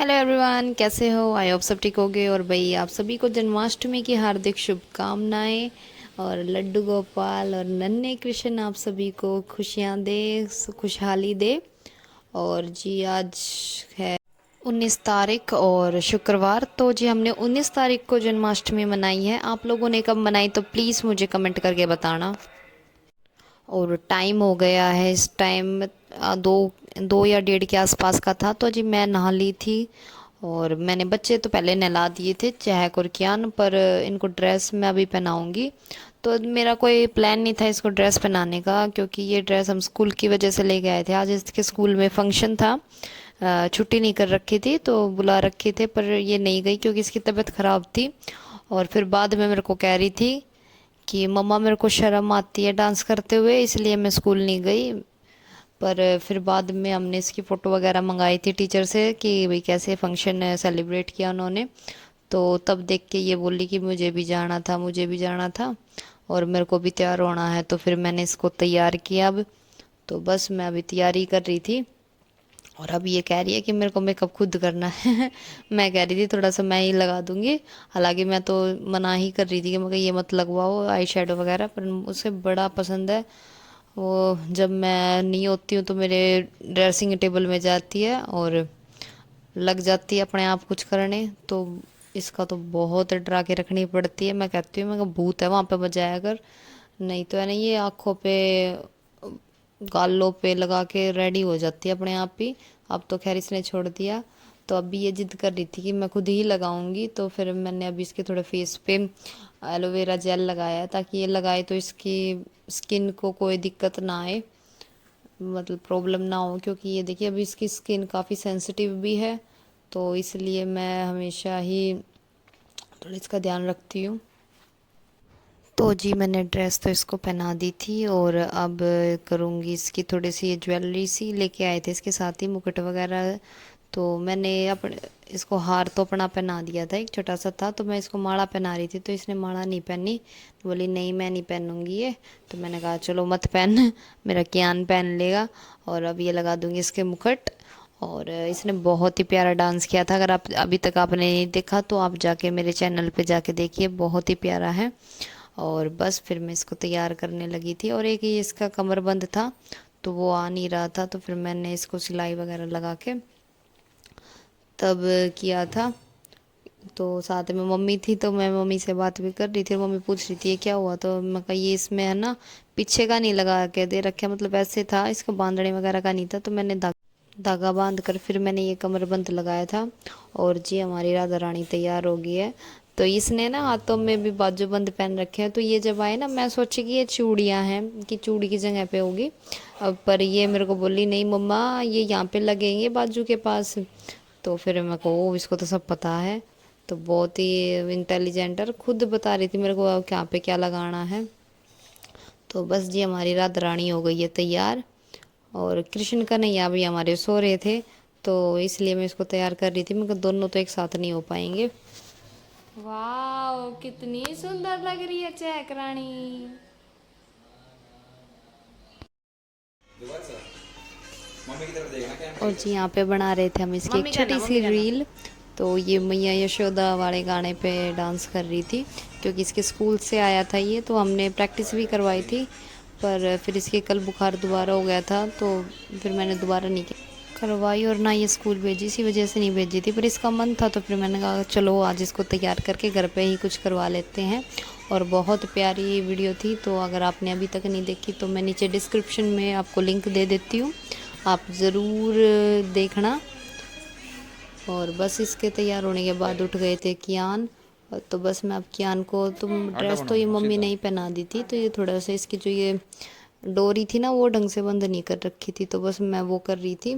Hello everyone, कैसे हो? I hope सब ठीक होगे। और भाई आप सभी को जन्माष्टमी की हार्दिक शुभकामनाएं। और लड्डू गोपाल और नन्हे कृष्ण आप सभी को खुशियां दे, खुशहाली दे। और जी आज है 19 तारीख और शुक्रवार। तो जी हमने 19 तारीख को जन्माष्टमी मनाई है। आप लोगों ने कब मनाई तो प्लीज़ मुझे कमेंट करके बताना। और टाइम हो गया है इस टाइम, दो दो या डेढ़ के आसपास का था। तो जी मैं नहा ली थी। और मैंने बच्चे तो पहले नहला दिए थे, चहक और कियान, पर इनको ड्रेस मैं अभी पहनाऊंगी। तो मेरा कोई प्लान नहीं था इसको ड्रेस पहनाने का, क्योंकि ये ड्रेस हम स्कूल की वजह से ले गए थे। आज इसके स्कूल में फंक्शन था, छुट्टी नहीं कर रखी थी तो बुला रखे थे, पर ये नहीं गई क्योंकि इसकी तबीयत ख़राब थी। और फिर बाद में मेरे को कह रही थी कि मम्मा मेरे को शर्म आती है डांस करते हुए, इसलिए मैं स्कूल नहीं गई। पर फिर बाद में हमने इसकी फ़ोटो वगैरह मंगाई थी टीचर से कि भाई कैसे फंक्शन सेलिब्रेट किया उन्होंने। तो तब देख के ये बोली कि मुझे भी जाना था, मुझे भी जाना था और मेरे को भी तैयार होना है। तो फिर मैंने इसको तैयार किया अब। तो बस मैं अभी तैयारी कर रही थी। और अब ये कह रही है कि मेरे को मेकअप खुद करना है। मैं कह रही थी थोड़ा सा मैं ही लगा दूंगी। हालांकि मैं तो मना ही कर रही थी कि मगर ये मत लगवाओ आई शेडो वगैरह, पर उसे बड़ा पसंद है। वो जब मैं नहीं होती हूँ तो मेरे ड्रेसिंग टेबल में जाती है और लग जाती है अपने आप कुछ करने। तो इसका तो बहुत डरा के रखनी पड़ती है। मैं कहती हूँ मैं भूत है वहाँ पे बजाया कर, नहीं तो है ना ये आँखों पे गालों पे लगा के रेडी हो जाती है अपने आप ही। अब तो खैर इसने छोड़ दिया। तो अभी ये जिद कर रही थी कि मैं खुद ही लगाऊंगी। तो फिर मैंने अभी इसके थोड़े फेस पे एलोवेरा जेल लगाया है, ताकि ये लगाए तो इसकी स्किन को कोई दिक्कत ना आए, मतलब प्रॉब्लम ना हो। क्योंकि ये देखिए अभी इसकी स्किन काफ़ी सेंसिटिव भी है, तो इसलिए मैं हमेशा ही थोड़ा इसका ध्यान रखती हूँ। तो जी मैंने ड्रेस तो इसको पहना दी थी और अब करूँगी इसकी थोड़ी सी ये ज्वेलरी सी लेके आए थे इसके साथ ही, मुकुट वगैरह। तो मैंने अपने इसको हार तो अपना पहना दिया था, एक छोटा सा था, तो मैं इसको माला पहना रही थी तो इसने माला नहीं पहनी। तो बोली नहीं मैं नहीं पहनूंगी ये। तो मैंने कहा चलो मत पहन, मेरा कियान पहन लेगा। और अब ये लगा दूंगी इसके मुकुट। और इसने बहुत ही प्यारा डांस किया था। अगर आप अभी तक आपने नहीं देखा तो आप जाके मेरे चैनल पे जाके देखिए, बहुत ही प्यारा है। और बस फिर मैं इसको तैयार करने लगी थी। और एक ये इसका कमरबंद था तो वो आ नहीं रहा था, तो फिर मैंने इसको सिलाई वगैरह लगा के तब किया था। तो साथ में मम्मी थी तो मैं मम्मी से बात भी कर रही थी। मम्मी पूछ रही थी ये क्या हुआ, तो मैं कहा ये इसमें है ना पीछे का नहीं लगा के दे रखे, मतलब ऐसे था, इसको बांधने वगैरह का नहीं था। तो मैंने धागा बांध कर फिर मैंने ये कमरबंद लगाया था। और जी हमारी राधा रानी तैयार हो गई है। तो इसने ना हाथों में भी बाजूबंद पहन रखे हैं। तो ये जब आए ना मैं सोची कि ये चूड़ियाँ हैं, कि चूड़ी की जगह पे होगी। अब पर ये मेरे को बोली नहीं मम्मा ये यहाँ पे लगेंगे बाजू के पास। तो फिर मैं को इसको तो सब पता है। तो बहुत ही इंटेलिजेंट और खुद बता रही थी मेरे को क्या पे क्या लगाना है। तो बस जी हमारी राधा रानी हो गई है तैयार। और कृष्ण कन्हैया भी हमारे सो रहे थे, तो इसलिए मैं इसको तैयार कर रही थी। मगर दोनों तो एक साथ नहीं हो पाएंगे। वाह कितनी सुंदर लग रही है चहक रानी। और जी यहाँ पे बना रहे थे हम इसकी एक छोटी सी रील। तो ये मैया यशोदा वाले गाने पे डांस कर रही थी, क्योंकि इसके स्कूल से आया था ये, तो हमने प्रैक्टिस भी करवाई थी। पर फिर इसके कल बुखार दोबारा हो गया था, तो फिर मैंने दोबारा नहीं करवाई और ना ये स्कूल भेजी, इसी वजह से नहीं भेजी थी। पर इसका मन था तो फिर मैंने कहा चलो आज इसको तैयार करके घर पे ही कुछ करवा लेते हैं। और बहुत प्यारी वीडियो थी। तो अगर आपने अभी तक नहीं देखी तो मैं नीचे डिस्क्रिप्शन में आपको लिंक दे देती हूँ, आप ज़रूर देखना। और बस इसके तैयार होने के बाद उठ गए थे कियान। तो बस मैं अब कियान को, तुम ड्रेस तो ये मम्मी ने ही पहना दी थी, तो ये थोड़ा सा इसकी जो ये डोरी थी ना वो ढंग से बंद नहीं कर रखी थी, तो बस मैं वो कर रही थी।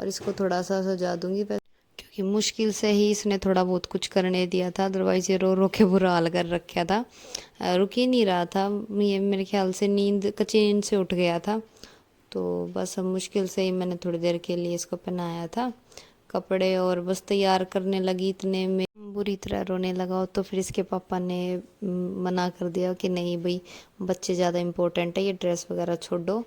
और इसको थोड़ा सा सजा दूंगी क्योंकि मुश्किल से ही इसने थोड़ा बहुत कुछ करने दिया था, अदरवाइज़ ये रो रो के बुरा हाल कर रखा था। रुक ही नहीं रहा था, ये मेरे ख्याल से नींद कच्ची नींद से उठ गया था। तो बस अब मुश्किल से ही मैंने थोड़ी देर के लिए इसको पहनाया था कपड़े। और बस तैयार करने लगी इतने में बुरी तरह रोने लगा। तो फिर इसके पापा ने मना कर दिया कि नहीं भाई बच्चे ज़्यादा इम्पोर्टेंट है, ये ड्रेस वगैरह छोड़ो।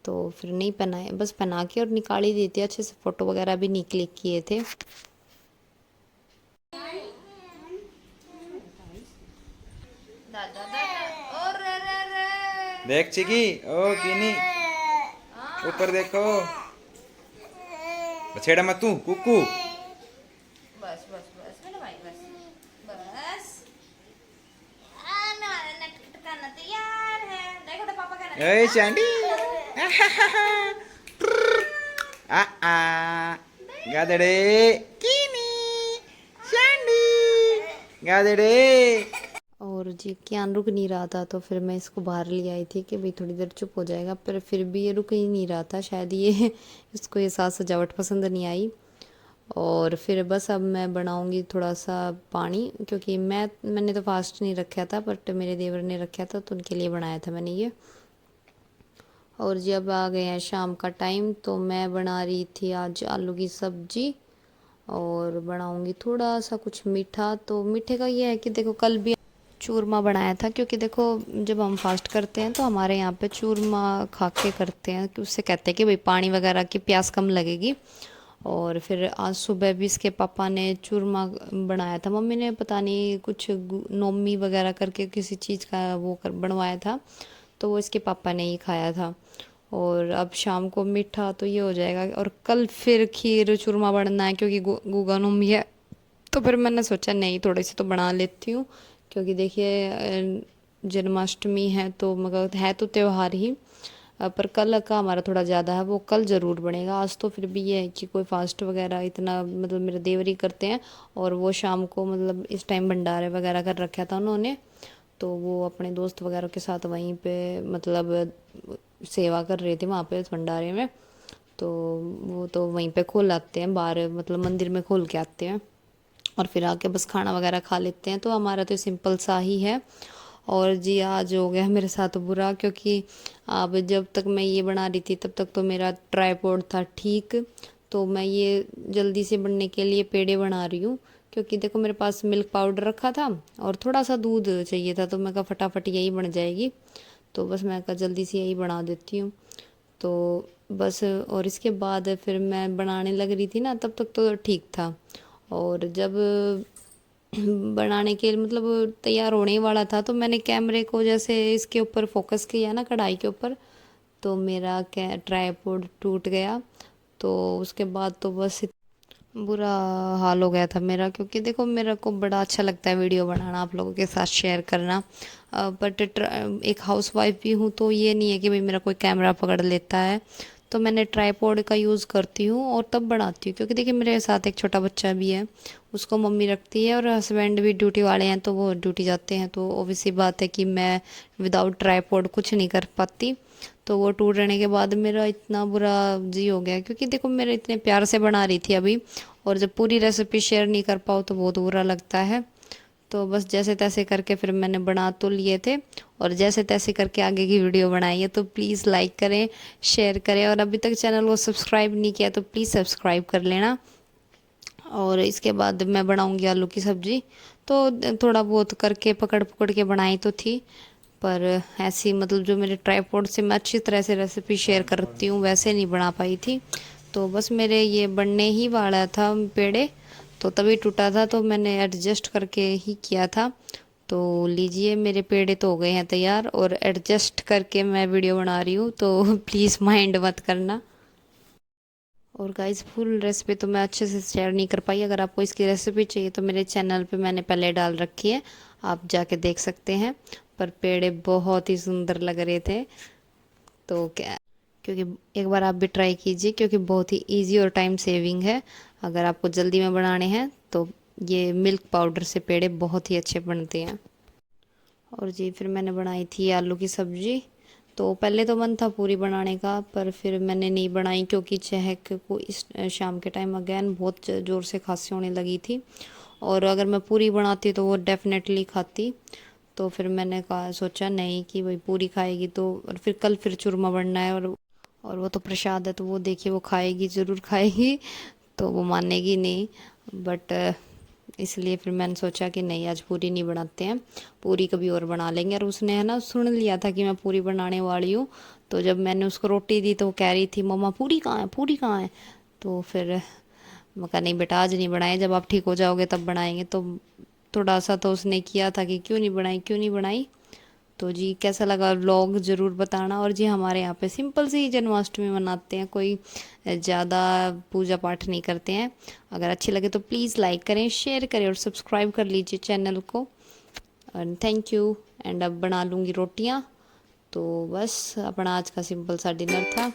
तो फिर नहीं पहनाए, बस पहना के और निकाल ही देती, अच्छे से फ़ोटो वगैरह भी नहीं क्लिक किए थे। दादा दादा और रे देख चिकी, ओ किनी ऊपर देखो, छेड़ा मत तू कुकू। बस बस बस मेरे भाई बस बस नटखटकाना तैयार है। देखो तो पापा का ए चांदी आ आ गादड़े किनी चांदी गादड़े। और जी ज्ञान रुक नहीं रहा था, तो फिर मैं इसको बाहर ले आई थी कि भाई थोड़ी देर चुप हो जाएगा, पर फिर भी ये रुक ही नहीं रहा था। शायद ये इसको ये साज सजावट पसंद नहीं आई। और फिर बस अब मैं बनाऊंगी थोड़ा सा पानी, क्योंकि मैंने तो फास्ट नहीं रखा था, बट मेरे देवर ने रखा था तो उनके लिए बनाया था मैंने ये। और जब आ गए हैं शाम का टाइम, तो मैं बना रही थी आज आलू की सब्जी और बनाऊंगी थोड़ा सा कुछ मीठा। तो मीठे का ये है कि देखो कल भी चूरमा बनाया था, क्योंकि देखो जब हम फास्ट करते हैं तो हमारे यहाँ पे चूरमा खा के करते हैं, कि उससे कहते हैं कि भाई पानी वगैरह की प्यास कम लगेगी। और फिर आज सुबह भी इसके पापा ने चूरमा बनाया था। मम्मी ने पता नहीं कुछ नोमी वगैरह करके किसी चीज़ का वो कर बनवाया था, तो वो इसके पापा ने ही खाया था। और अब शाम को मीठा तो ये हो जाएगा, और कल फिर खीर चूरमा बनना है, क्योंकि गुगा नोमी है। तो फिर मैंने सोचा नहीं थोड़ी सी तो बना लेती हूँ, क्योंकि देखिए जन्माष्टमी है तो मगर है तो त्यौहार ही, पर कल का हमारा थोड़ा ज़्यादा है, वो कल ज़रूर बनेगा। आज तो फिर भी ये है कि कोई फास्ट वगैरह इतना मतलब मेरे देवर ही करते हैं। और वो शाम को मतलब इस टाइम भंडारे वगैरह कर रखा था उन्होंने, तो वो अपने दोस्त वगैरह के साथ वहीं पे मतलब सेवा कर रहे थे वहाँ पे उस भंडारे में। तो वो तो वहीं पे खोल आते हैं बाहर, मतलब मंदिर में खोल के आते हैं, और फिर आके बस खाना वगैरह खा लेते हैं। तो हमारा तो सिंपल सा ही है। और जी आज हो गया मेरे साथ बुरा, क्योंकि अब जब तक मैं ये बना रही थी तब तक तो मेरा ट्राइपॉड था ठीक। तो मैं ये जल्दी से बनने के लिए पेड़े बना रही हूँ, क्योंकि देखो मेरे पास मिल्क पाउडर रखा था और थोड़ा सा दूध चाहिए था, तो मैं कहा फटाफट यही बन जाएगी। तो बस मैं कहा जल्दी से यही बना देती हूँ। तो बस और इसके बाद फिर मैं बनाने लग रही थी ना, तब तक तो ठीक था। और जब बनाने के मतलब तैयार होने ही वाला था, तो मैंने कैमरे को जैसे इसके ऊपर फोकस किया ना, कढ़ाई के ऊपर, तो मेरा ट्राइपॉड टूट गया। तो उसके बाद तो बस बुरा हाल हो गया था मेरा, क्योंकि देखो मेरे को बड़ा अच्छा लगता है वीडियो बनाना, आप लोगों के साथ शेयर करना। बट एक हाउसवाइफ भी हूँ, तो ये नहीं है कि भाई मेरा कोई कैमरा पकड़ लेता है। तो मैंने ट्राइपॉड का यूज़ करती हूँ और तब बनाती हूँ, क्योंकि देखिए मेरे साथ एक छोटा बच्चा भी है, उसको मम्मी रखती है, और हस्बैंड भी ड्यूटी वाले हैं तो वो ड्यूटी जाते हैं, तो ऑब्वियसली बात है कि मैं विदाउट ट्राइपॉड कुछ नहीं कर पाती। तो वो टूटने के बाद मेरा इतना बुरा जी हो गया, क्योंकि देखो मेरे इतने प्यार से बना रही थी अभी, और जब पूरी रेसिपी शेयर नहीं कर पाओ तो बहुत बुरा लगता है। तो बस जैसे तैसे करके फिर मैंने बना तो लिए थे, और जैसे तैसे करके आगे की वीडियो बनाई है। तो प्लीज़ लाइक करें, शेयर करें, और अभी तक चैनल को सब्सक्राइब नहीं किया तो प्लीज़ सब्सक्राइब कर लेना। और इसके बाद मैं बनाऊंगी आलू की सब्ज़ी। तो थोड़ा बहुत करके पकड़ पकड़ के बनाई तो थी, पर ऐसी मतलब जो मेरे ट्राइपॉड से मैं अच्छी तरह से रेसिपी शेयर करती हूँ वैसे नहीं बना पाई थी। तो बस मेरे ये बनने ही वाला था पेड़े, तो तभी टूटा था, तो मैंने एडजस्ट करके ही किया था। तो लीजिए मेरे पेड़े तो हो गए हैं तैयार, और एडजस्ट करके मैं वीडियो बना रही हूँ, तो प्लीज़ माइंड मत करना। और गाइस फुल रेसिपी तो मैं अच्छे से शेयर नहीं कर पाई, अगर आपको इसकी रेसिपी चाहिए तो मेरे चैनल पे मैंने पहले डाल रखी है, आप जाके देख सकते हैं। पर पेड़े बहुत ही सुंदर लग रहे थे। तो क्या, क्योंकि एक बार आप भी ट्राई कीजिए, क्योंकि बहुत ही इजी और टाइम सेविंग है। अगर आपको जल्दी में बनाने हैं तो ये मिल्क पाउडर से पेड़े बहुत ही अच्छे बनते हैं। और जी फिर मैंने बनाई थी आलू की सब्ज़ी। तो पहले तो मन था पूरी बनाने का, पर फिर मैंने नहीं बनाई, क्योंकि चहक को इस शाम के टाइम अगैन बहुत ज़ोर से खांसी होने लगी थी, और अगर मैं पूरी बनाती तो वो डेफिनेटली खाती। तो फिर मैंने कहा सोचा नहीं कि भाई पूरी खाएगी तो, और फिर कल फिर चूरमा बनना है, और वो तो प्रसाद है, तो वो देखिए वो खाएगी ज़रूर खाएगी, तो वो मानेगी नहीं। बट इसलिए फिर मैंने सोचा कि नहीं आज पूरी नहीं बनाते हैं, पूरी कभी और बना लेंगे। और उसने है ना सुन लिया था कि मैं पूरी बनाने वाली हूँ, तो जब मैंने उसको रोटी दी तो वो कह रही थी मम्मा पूरी कहाँ है, पूरी कहाँ है। तो फिर मैं कहा नहीं बेटा आज नहीं बनाए, जब आप ठीक हो जाओगे तब बनाएंगे। तो थोड़ा सा तो उसने किया था कि क्यों नहीं बनाई क्यों नहीं बनाई। तो जी कैसा लगा व्लॉग ज़रूर बताना। और जी हमारे यहाँ पे सिंपल सी ही जन्माष्टमी मनाते हैं, कोई ज़्यादा पूजा पाठ नहीं करते हैं। अगर अच्छी लगे तो प्लीज़ लाइक करें, शेयर करें और सब्सक्राइब कर लीजिए चैनल को। And thank you. एंड अब बना लूँगी रोटियाँ। तो बस अपना आज का सिंपल सा डिनर था।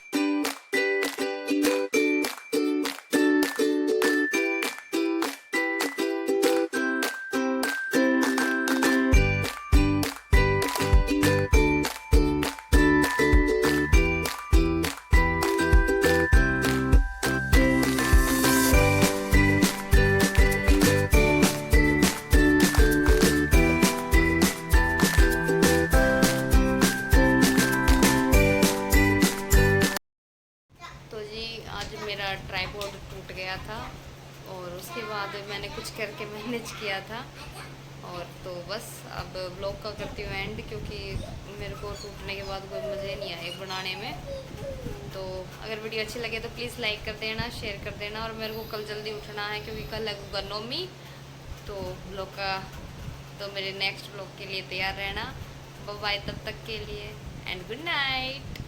तो जी आज मेरा ट्राइपॉड टूट गया था और उसके बाद मैंने कुछ करके मैनेज किया था। और तो बस अब ब्लॉग का करती हूँ एंड, क्योंकि मेरे को टूटने के बाद कोई मज़े नहीं आए बनाने में। तो अगर वीडियो अच्छी लगे तो प्लीज़ लाइक कर देना, शेयर कर देना। और मेरे को कल जल्दी उठना है क्योंकि कल है गुगा नवमी। तो ब्लॉग का तो मेरे नेक्स्ट ब्लॉग के लिए तैयार रहना। बाय बाय तब तक के लिए एंड गुड नाइट।